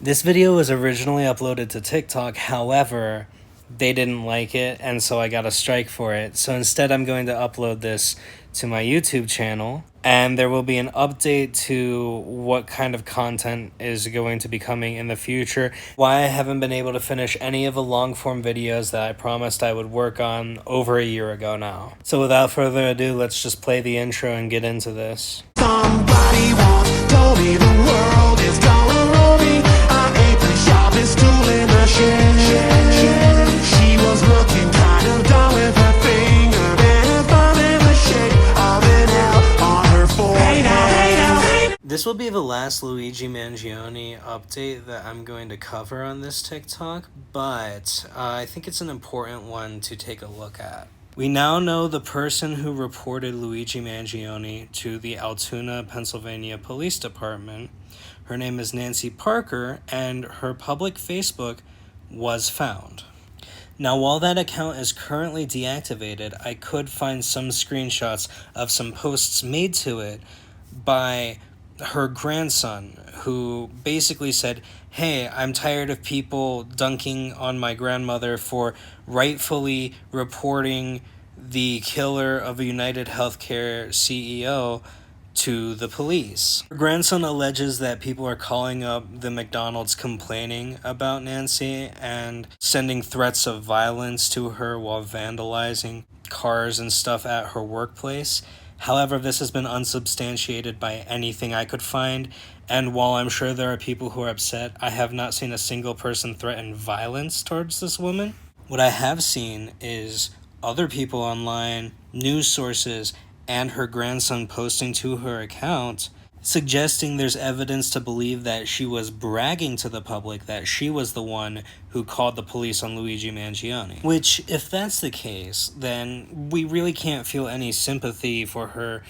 This video was originally uploaded to TikTok, however, they didn't like it, and so I got a strike for it. So instead, I'm going to upload this to my YouTube channel, and there will be an update to what kind of content is going to be coming in the future, why I haven't been able to finish any of the long-form videos that I promised I would work on over a year ago now. So without further ado, let's just play the intro and get into this. Somebody once told me the world is gonna roll me. I ain't the sharpest tool in the shed. She was looking kind of dumb with her finger and a thumb in the shape of an L on her forehead. This will be the last Luigi Mangione update that I'm going to cover on this TikTok, but I think it's an important one to take a look at. We now know the person who reported Luigi Mangione to the Altoona, Pennsylvania Police Department. Her name is Nancy Parker, and her public Facebook was found. Now, while that account is currently deactivated, I could find some screenshots of some posts made to it by her grandson, who basically said, "Hey, I'm tired of people dunking on my grandmother for rightfully reporting the killer of a United Healthcare CEO to the police." Her grandson alleges that people are calling up the McDonald's complaining about Nancy and sending threats of violence to her while vandalizing cars and stuff at her workplace. However, this has been unsubstantiated by anything I could find, and while I'm sure there are people who are upset, I have not seen a single person threaten violence towards this woman. What I have seen is other people online, news sources, and her grandson posting to her account, suggesting there's evidence to believe that she was bragging to the public that she was the one who called the police on Luigi Mangione. Which, if that's the case, then we really can't feel any sympathy for her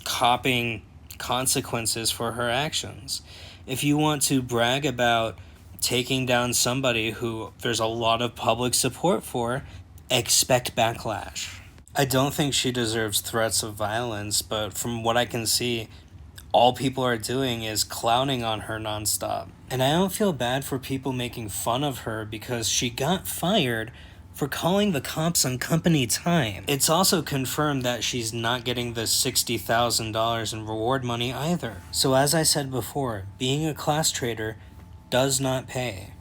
copping consequences for her actions. If you want to brag about taking down somebody who there's a lot of public support for, expect backlash. I don't think she deserves threats of violence, but from what I can see, all people are doing is clowning on her nonstop. And I don't feel bad for people making fun of her because she got fired for calling the cops on company time. It's also confirmed that she's not getting the $60,000 in reward money either. So as I said before, being a class traitor does not pay.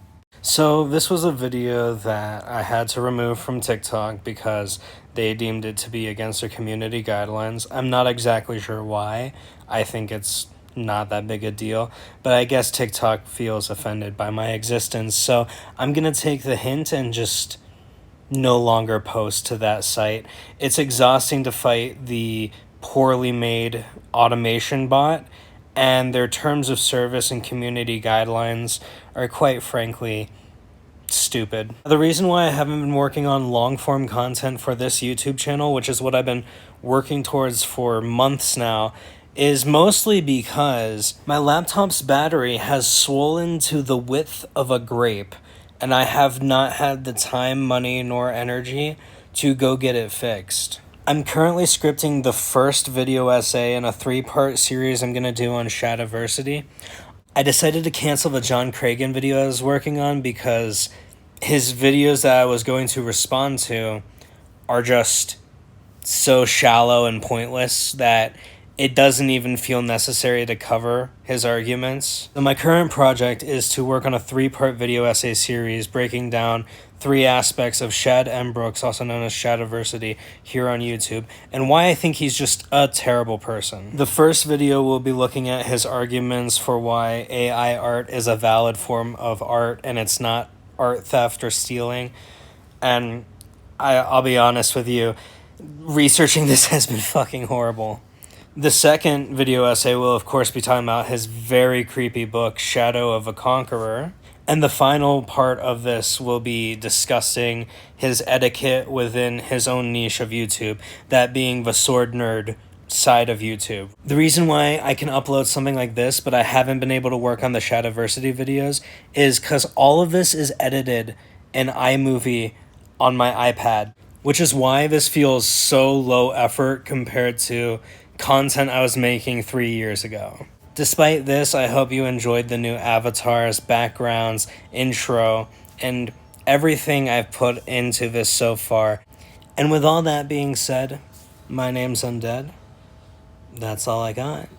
So this was a video that I had to remove from TikTok because they deemed it to be against their community guidelines. I'm not exactly sure why. I think it's not that big a deal, but I guess TikTok feels offended by my existence. So I'm gonna take the hint and just no longer post to that site. It's exhausting to fight the poorly made automation bot, and their terms of service and community guidelines are quite frankly stupid. The reason why I haven't been working on long-form content for this YouTube channel, which is what I've been working towards for months now, is mostly because my laptop's battery has swollen to the width of a grape, and I have not had the time, money, nor energy to go get it fixed. I'm currently scripting the first video essay in a 3-part series I'm going to do on Shadiversity. I decided to cancel the John Cragen video I was working on because his videos that I was going to respond to are just so shallow and pointless that it doesn't even feel necessary to cover his arguments. So my current project is to work on a 3-part video essay series breaking down 3 aspects of Shad M. Brooks, also known as Shadiversity, here on YouTube, and why I think he's just a terrible person. The first video will be looking at his arguments for why AI art is a valid form of art and it's not art theft or stealing. And I'll be honest with you, researching this has been fucking horrible. The second video essay will, of course, be talking about his very creepy book, Shadow of a Conqueror. And the final part of this will be discussing his etiquette within his own niche of YouTube, that being the sword nerd side of YouTube. The reason why I can upload something like this, but I haven't been able to work on the Shadiversity videos, is because all of this is edited in iMovie on my iPad, which is why this feels so low effort compared to content I was making 3 years ago. Despite this, I hope you enjoyed the new avatars, backgrounds, intro, and everything I've put into this so far. And with all that being said, my name's Undead. That's all I got.